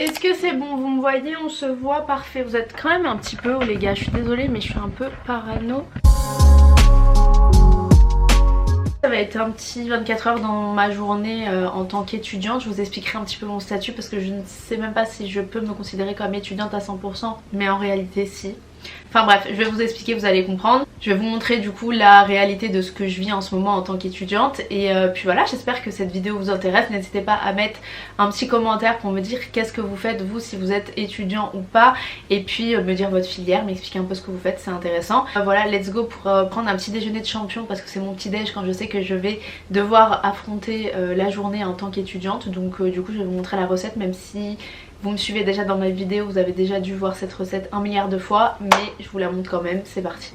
Est-ce que c'est bon? Vous me voyez? On se voit? Parfait. Vous êtes quand même un petit peu haut les gars, je suis désolée mais je suis un peu parano. Ça va être un petit 24 heures dans ma journée en tant qu'étudiante. Je vous expliquerai un petit peu mon statut parce que je ne sais même pas si je peux me considérer comme étudiante à 100%, mais en réalité si. Enfin bref, je vais vous expliquer, vous allez comprendre. Je vais vous montrer du coup la réalité de ce que je vis en ce moment en tant qu'étudiante. Et puis voilà, j'espère que cette vidéo vous intéresse. N'hésitez pas à mettre un petit commentaire pour me dire qu'est-ce que vous faites vous, si vous êtes étudiant ou pas. Et puis me dire votre filière, m'expliquer un peu ce que vous faites, c'est intéressant. Voilà, let's go pour prendre un petit déjeuner de champion parce que c'est mon petit déj quand je sais que je vais devoir affronter la journée en tant qu'étudiante. Donc du coup je vais vous montrer la recette, même si vous me suivez déjà dans ma vidéo, vous avez déjà dû voir cette recette 1 milliard de fois, mais je vous la montre quand même, c'est parti.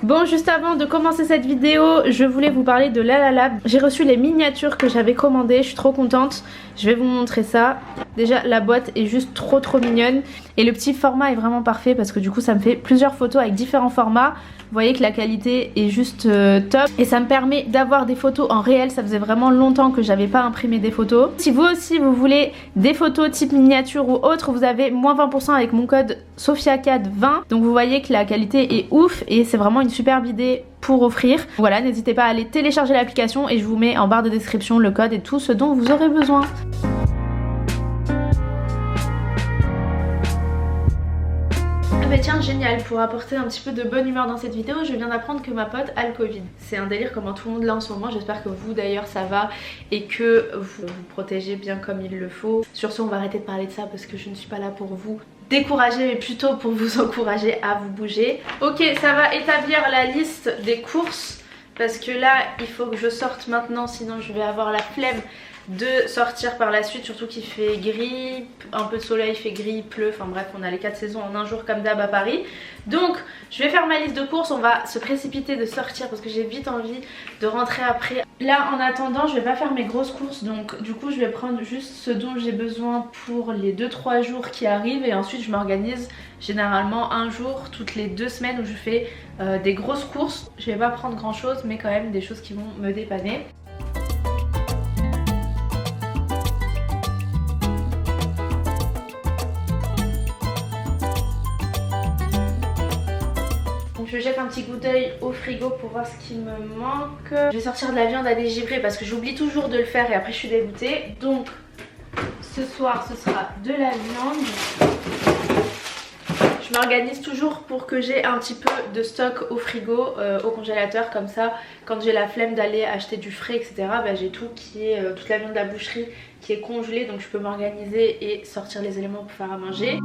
Bon, juste avant de commencer cette vidéo, je voulais vous parler de Lalala. J'ai reçu les miniatures que j'avais commandées, je suis trop contente. Je vais vous montrer ça. Déjà la boîte est juste trop mignonne. Et le petit format est vraiment parfait parce que du coup ça me fait plusieurs photos avec différents formats. Vous voyez que la qualité est juste top. Et ça me permet d'avoir des photos en réel. Ça faisait vraiment longtemps que j'avais pas imprimé des photos. Si vous aussi vous voulez des photos type miniature ou autre, vous avez moins 20% avec mon code SophiaCAD20. Donc vous voyez que la qualité est ouf et c'est vraiment une superbe idée pour offrir. Voilà, n'hésitez pas à aller télécharger l'application et je vous mets en barre de description le code et tout ce dont vous aurez besoin. Mais tiens, génial, pour apporter un petit peu de bonne humeur dans cette vidéo, je viens d'apprendre que ma pote a le Covid. C'est un délire comment tout le monde l'a en ce moment, j'espère que vous d'ailleurs ça va et que vous vous protégez bien comme il le faut. Sur ce, on va arrêter de parler de ça parce que je ne suis pas là pour vous décourager mais plutôt pour vous encourager à vous bouger. Ok, ça va établir la liste des courses parce que là il faut que je sorte maintenant, sinon je vais avoir la flemme de sortir par la suite, surtout qu'il fait gris, un peu de soleil, il fait gris, il pleut, enfin bref on a les 4 saisons en un jour comme d'hab à Paris. Donc je vais faire ma liste de courses, on va se précipiter de sortir parce que j'ai vite envie de rentrer après. Là en attendant je vais pas faire mes grosses courses, donc du coup je vais prendre juste ce dont j'ai besoin pour les 2-3 jours qui arrivent et ensuite je m'organise généralement un jour toutes les 2 semaines où je fais des grosses courses. Je vais pas prendre grand chose mais quand même des choses qui vont me dépanner. Je jette un petit coup d'œil au frigo pour voir ce qui me manque. Je vais sortir de la viande à dégivrer parce que j'oublie toujours de le faire et après je suis dégoûtée. Donc ce soir ce sera de la viande. Je m'organise toujours pour que j'ai un petit peu de stock au frigo, au congélateur, comme ça quand j'ai la flemme d'aller acheter du frais etc, bah, j'ai tout qui est, toute la viande de la boucherie qui est congelée, donc je peux m'organiser et sortir les éléments pour faire à manger.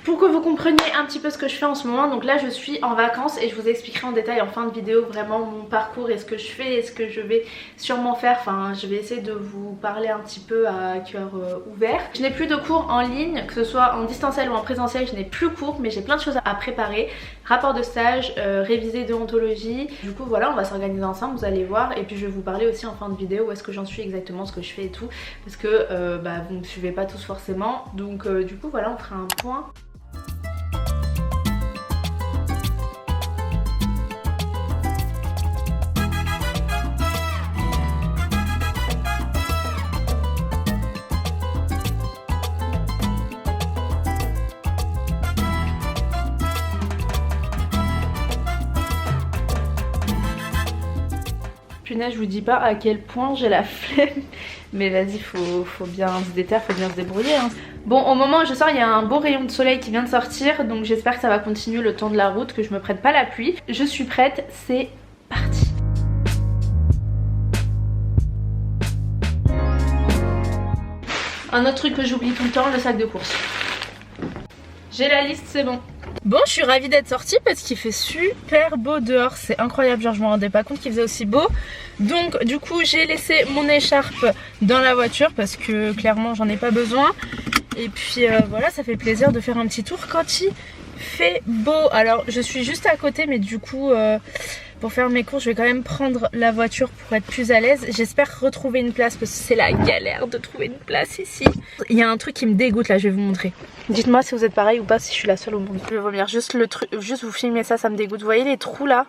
Pour que vous compreniez un petit peu ce que je fais en ce moment, donc là je suis en vacances et je vous expliquerai en détail en fin de vidéo vraiment mon parcours et ce que je fais et ce que je vais sûrement faire. Enfin je vais essayer de vous parler un petit peu à cœur ouvert. Je n'ai plus de cours en ligne, que ce soit en distanciel ou en présentiel, je n'ai plus cours mais j'ai plein de choses à préparer. Rapport de stage, réviser déontologie. Du coup voilà, on va s'organiser ensemble, vous allez voir. Et puis je vais vous parler aussi en fin de vidéo où est-ce que j'en suis exactement, ce que je fais et tout. Parce que bah, vous ne me suivez pas tous forcément. Donc du coup voilà, on fera un point. Punaise, je vous dis pas à quel point j'ai la flemme. Mais vas-y, faut bien se déterre, faut bien se débrouiller hein. Bon, au moment où je sors, il y a un beau rayon de soleil qui vient de sortir. Donc j'espère que ça va continuer le temps de la route, que je me prête pas la pluie. Je suis prête, c'est parti. Un autre truc que j'oublie tout le temps, le sac de course. J'ai la liste, c'est bon. Bon, je suis ravie d'être sortie parce qu'il fait super beau dehors, c'est incroyable, genre je me rendais pas compte qu'il faisait aussi beau. Donc du coup j'ai laissé mon écharpe dans la voiture parce que clairement j'en ai pas besoin. Et puis voilà, ça fait plaisir de faire un petit tour quand il fait beau. Alors je suis juste à côté mais du coup Pour faire mes courses, je vais quand même prendre la voiture pour être plus à l'aise. J'espère retrouver une place parce que c'est la galère de trouver une place ici. Il y a un truc qui me dégoûte là, je vais vous montrer. Dites-moi si vous êtes pareil ou pas, si je suis la seule au monde. Je vais vomir juste le truc, juste vous filmer ça, ça me dégoûte. Vous voyez les trous là?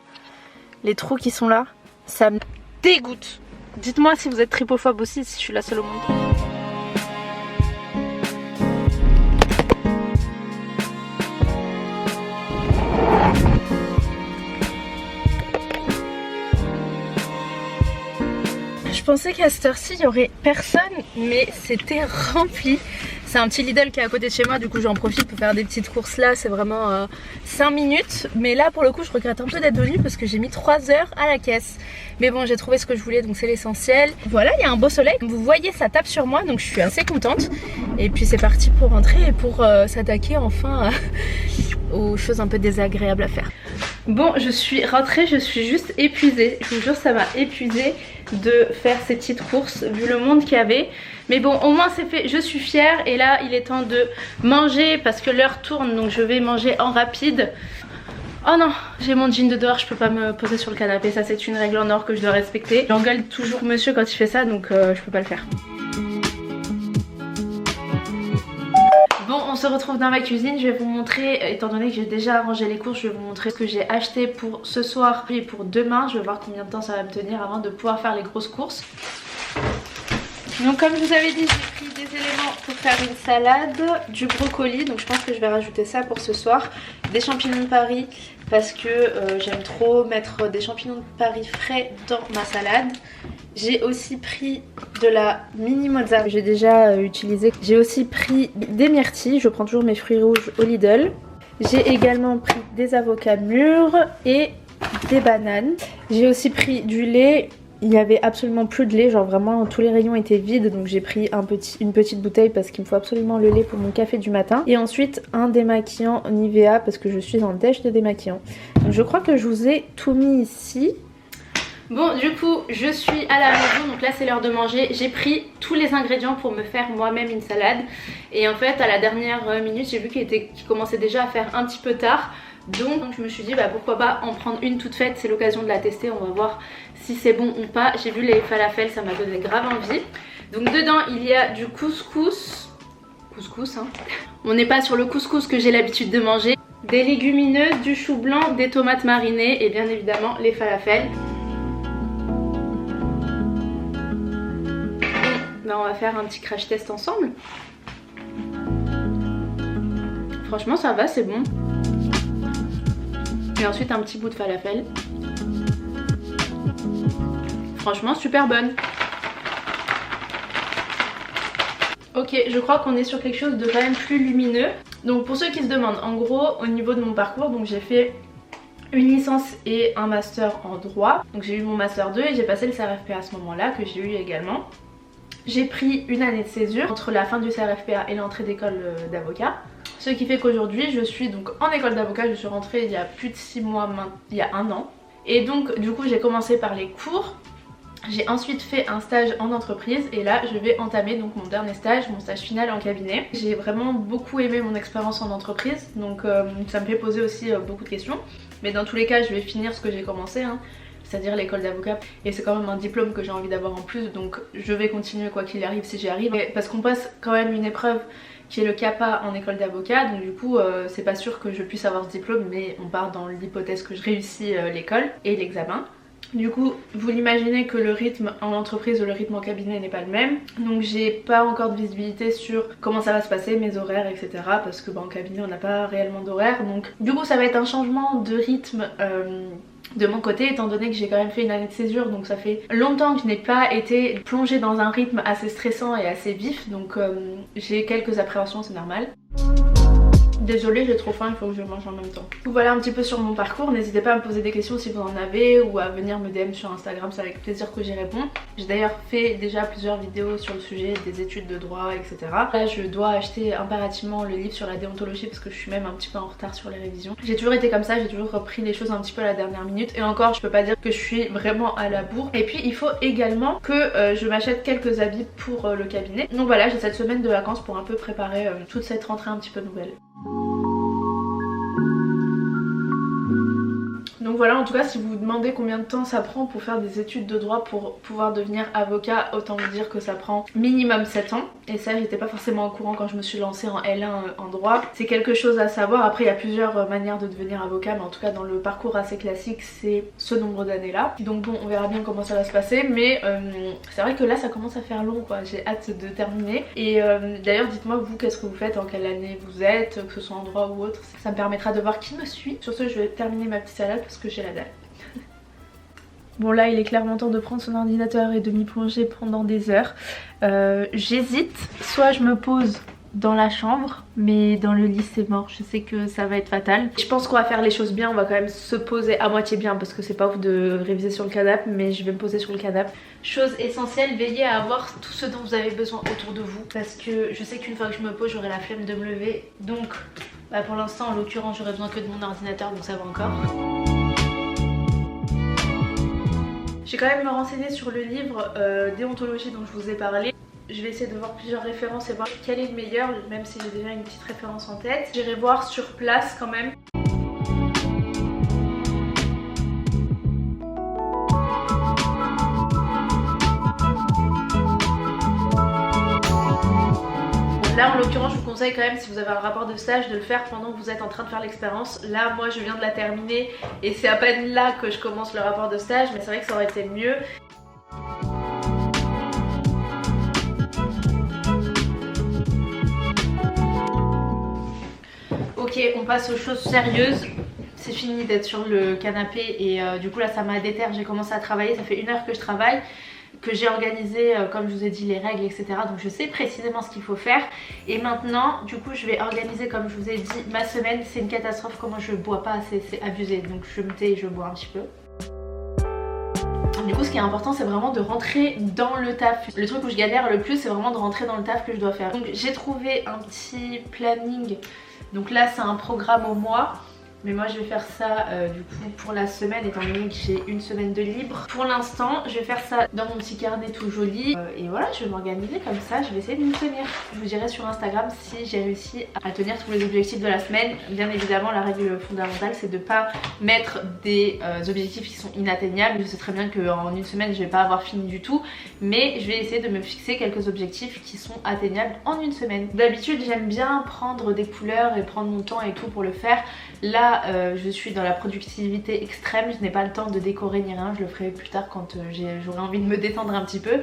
Les trous qui sont là, ça me dégoûte. Dites-moi si vous êtes tripophobe aussi, si je suis la seule au monde. Je pensais qu'à cette heure-ci il y aurait personne, mais c'était rempli. C'est un petit Lidl qui est à côté de chez moi, du coup j'en profite pour faire des petites courses là, c'est vraiment 5 minutes. Mais là pour le coup je regrette un peu d'être venue parce que j'ai mis 3 heures à la caisse. Mais bon, j'ai trouvé ce que je voulais, donc c'est l'essentiel. Voilà, il y a un beau soleil, vous voyez ça tape sur moi, donc je suis assez contente. Et puis c'est parti pour rentrer et pour s'attaquer enfin aux choses un peu désagréables à faire. Bon, je suis rentrée, je suis juste épuisée. Je vous jure, ça m'a épuisée de faire ces petites courses vu le monde qu'il y avait. Mais bon, au moins c'est fait, je suis fière. Et là, il est temps de manger parce que l'heure tourne, donc je vais manger en rapide. Oh non, j'ai mon jean de dehors, je peux pas me poser sur le canapé. Ça, c'est une règle en or que je dois respecter. J'engueule toujours monsieur quand il fait ça, donc je peux pas le faire. Bon, on se retrouve dans ma cuisine, je vais vous montrer, étant donné que j'ai déjà arrangé les courses, je vais vous montrer ce que j'ai acheté pour ce soir et pour demain. Je vais voir combien de temps ça va me tenir avant de pouvoir faire les grosses courses. Donc comme je vous avais dit, j'ai pris des éléments pour faire une salade, du brocoli, donc je pense que je vais rajouter ça pour ce soir, des champignons de Paris parce que j'aime trop mettre des champignons de Paris frais dans ma salade. J'ai aussi pris de la mini mozza que j'ai déjà utilisé. J'ai aussi pris des myrtilles, je prends toujours mes fruits rouges au Lidl. J'ai également pris des avocats mûrs et des bananes. J'ai aussi pris du lait. Il n'y avait absolument plus de lait, genre vraiment tous les rayons étaient vides, donc j'ai pris une petite bouteille parce qu'il me faut absolument le lait pour mon café du matin. Et ensuite un démaquillant Nivea parce que je suis en dèche de démaquillant. Donc je crois que je vous ai tout mis ici. Bon, du coup je suis à la maison, donc là c'est l'heure de manger. J'ai pris tous les ingrédients pour me faire moi-même une salade. Et en fait à la dernière minute j'ai vu qu'il commençait déjà à faire un petit peu tard. Donc je me suis dit bah pourquoi pas en prendre une toute faite, c'est l'occasion de la tester, on va voir si c'est bon ou pas. J'ai vu les falafels, ça m'a donné grave envie. Donc dedans il y a du couscous hein. On n'est pas sur le couscous que j'ai l'habitude de manger. Des légumineuses, du chou blanc, des tomates marinées et bien évidemment les falafels. Là on va faire un petit crash test ensemble. Franchement ça va, c'est bon. Et ensuite un petit bout de falafel. Franchement super bonne. Ok, je crois qu'on est sur quelque chose de quand même plus lumineux. Donc pour ceux qui se demandent, en gros au niveau de mon parcours, donc j'ai fait une licence et un master en droit. Donc j'ai eu mon master 2 et j'ai passé le CRFPA à ce moment-là, que j'ai eu également. J'ai pris une année de césure entre la fin du CRFPA et l'entrée d'école d'avocat. Ce qui fait qu'aujourd'hui je suis donc en école d'avocat, je suis rentrée il y a plus de 6 mois, il y a 1 an. Et donc du coup j'ai commencé par les cours. J'ai ensuite fait un stage en entreprise et là je vais entamer donc mon dernier stage, mon stage final en cabinet. J'ai vraiment beaucoup aimé mon expérience en entreprise, donc ça me fait poser aussi beaucoup de questions. Mais dans tous les cas je vais finir ce que j'ai commencé, hein, c'est-à-dire l'école d'avocat. Et c'est quand même un diplôme que j'ai envie d'avoir en plus, donc je vais continuer quoi qu'il arrive si j'y arrive. Parce qu'on passe quand même une épreuve qui est le CAPA en école d'avocat, donc du coup c'est pas sûr que je puisse avoir ce diplôme, mais on part dans l'hypothèse que je réussis l'école et l'examen. Du coup vous l'imaginez que le rythme en entreprise ou le rythme en cabinet n'est pas le même. Donc j'ai pas encore de visibilité sur comment ça va se passer, mes horaires etc. Parce que en cabinet on n'a pas réellement d'horaire. Donc du coup ça va être un changement de rythme de mon côté, étant donné que j'ai quand même fait une année de césure. Donc ça fait longtemps que je n'ai pas été plongée dans un rythme assez stressant et assez vif. Donc j'ai quelques appréhensions, c'est normal. Désolée, j'ai trop faim, il faut que je mange en même temps. Voilà un petit peu sur mon parcours, n'hésitez pas à me poser des questions si vous en avez ou à venir me DM sur Instagram, c'est avec plaisir que j'y réponds. J'ai d'ailleurs fait déjà plusieurs vidéos sur le sujet des études de droit, etc. Là je dois acheter impérativement le livre sur la déontologie parce que je suis même un petit peu en retard sur les révisions. J'ai toujours été comme ça, j'ai toujours repris les choses un petit peu à la dernière minute et encore je peux pas dire que je suis vraiment à la bourre. Et puis il faut également que je m'achète quelques habits pour le cabinet. Donc voilà, j'ai cette semaine de vacances pour un peu préparer toute cette rentrée un petit peu nouvelle. Donc voilà, en tout cas si vous vous demandez combien de temps ça prend pour faire des études de droit pour pouvoir devenir avocat, autant vous dire que ça prend minimum 7 ans. Et ça j'étais pas forcément au courant quand je me suis lancée en L1 en droit. C'est quelque chose à savoir. Après il y a plusieurs manières de devenir avocat, mais en tout cas dans le parcours assez classique c'est ce nombre d'années là. Donc bon, on verra bien comment ça va se passer, mais c'est vrai que là ça commence à faire long quoi, j'ai hâte de terminer. Et d'ailleurs dites-moi vous qu'est-ce que vous faites, en quelle année vous êtes, que ce soit en droit ou autre, ça me permettra de voir qui me suit. Sur ce je vais terminer ma petite salade parce que j'ai la dalle. Bon là il est clairement temps de prendre son ordinateur et de m'y plonger pendant des heures. J'hésite, soit je me pose dans la chambre, mais dans le lit c'est mort, je sais que ça va être fatal. Je pense qu'on va faire les choses bien, on va quand même se poser à moitié bien parce que c'est pas ouf de réviser sur le canapé, mais je vais me poser sur le canapé. Chose essentielle, veillez à avoir tout ce dont vous avez besoin autour de vous parce que je sais qu'une fois que je me pose j'aurai la flemme de me lever, donc bah, pour l'instant en l'occurrence j'aurai besoin que de mon ordinateur, donc ça va encore. J'ai quand même me renseigner sur le livre déontologie dont je vous ai parlé. Je vais essayer de voir plusieurs références et voir quel est le meilleur, même si j'ai déjà une petite référence en tête. J'irai voir sur place quand même. Là en l'occurrence je vous conseille quand même, si vous avez un rapport de stage, de le faire pendant que vous êtes en train de faire l'expérience. Là moi je viens de la terminer et c'est à peine là que je commence le rapport de stage, mais c'est vrai que ça aurait été mieux. Ok, on passe aux choses sérieuses. C'est fini d'être sur le canapé et du coup là ça m'a déterre, j'ai commencé à travailler, ça fait 1 heure que je travaille, que j'ai organisé comme je vous ai dit les règles etc, donc je sais précisément ce qu'il faut faire. Et maintenant du coup je vais organiser comme je vous ai dit ma semaine. C'est une catastrophe comment je bois pas assez, c'est abusé, donc je me tais et je bois un petit peu. Du coup ce qui est important c'est vraiment de rentrer dans le taf. Le truc où je galère le plus c'est vraiment de rentrer dans le taf que je dois faire. Donc j'ai trouvé un petit planning, donc là c'est un programme au mois. Mais moi je vais faire ça du coup pour la semaine étant donné que j'ai une semaine de libre. Pour l'instant je vais faire ça dans mon petit carnet tout joli et voilà, je vais m'organiser comme ça, je vais essayer de m'y tenir. Je vous dirai sur Instagram si j'ai réussi à tenir tous les objectifs de la semaine. Bien évidemment la règle fondamentale c'est de pas mettre des objectifs qui sont inatteignables. Je sais très bien qu'en une semaine je vais pas avoir fini du tout, mais je vais essayer de me fixer quelques objectifs qui sont atteignables en une semaine. D'habitude j'aime bien prendre des couleurs et prendre mon temps et tout pour le faire. Là je suis dans la productivité extrême, je n'ai pas le temps de décorer ni rien, je le ferai plus tard quand j'aurai envie de me détendre un petit peu.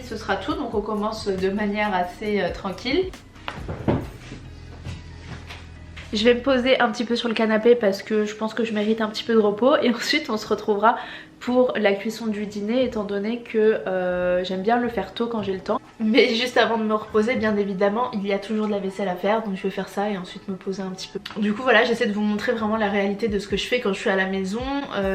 Ce sera tout, donc on commence de manière assez tranquille. Je vais me poser un petit peu sur le canapé parce que je pense que je mérite un petit peu de repos et ensuite on se retrouvera pour la cuisson du dîner étant donné que j'aime bien le faire tôt quand j'ai le temps. Mais juste avant de me reposer bien évidemment il y a toujours de la vaisselle à faire, donc je vais faire ça et ensuite me poser un petit peu. Du coup voilà, j'essaie de vous montrer vraiment la réalité de ce que je fais quand je suis à la maison,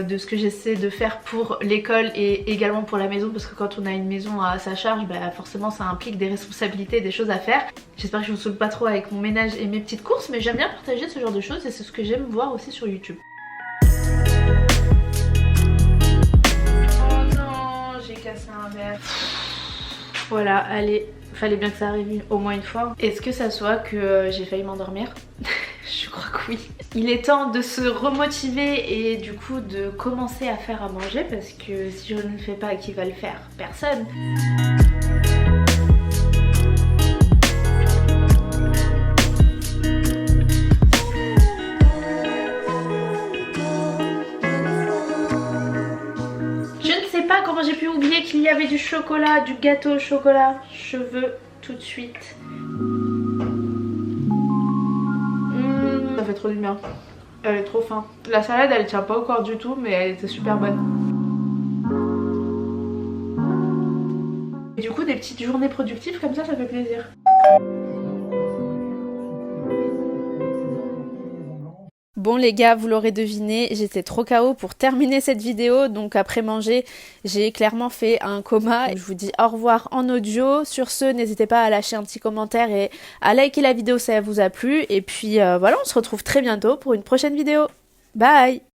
de ce que j'essaie de faire pour l'école et également pour la maison, parce que quand on a une maison à sa charge bah forcément ça implique des responsabilités, des choses à faire. J'espère que je vous saoule pas trop avec mon ménage et mes petites courses, mais j'aime bien partager ce genre de choses et c'est ce que j'aime voir aussi sur YouTube. Oh non, j'ai cassé un verre. Voilà, allez, fallait bien que ça arrive au moins une fois. Est-ce que ça soit que j'ai failli m'endormir? Je crois que oui. Il est temps de se remotiver et du coup de commencer à faire à manger parce que si je ne le fais pas, qui va le faire? Personne. qu'il y avait du chocolat, du gâteau au chocolat. Je veux tout de suite. Ça fait trop du bien. Elle est trop fin. La salade elle tient pas au corps du tout mais elle était super bonne. Et du coup des petites journées productives comme ça fait plaisir. Bon les gars, vous l'aurez deviné, j'étais trop KO pour terminer cette vidéo, donc après manger, j'ai clairement fait un coma. Je vous dis au revoir en audio. Sur ce, n'hésitez pas à lâcher un petit commentaire et à liker la vidéo si elle vous a plu. Et puis voilà, on se retrouve très bientôt pour une prochaine vidéo. Bye!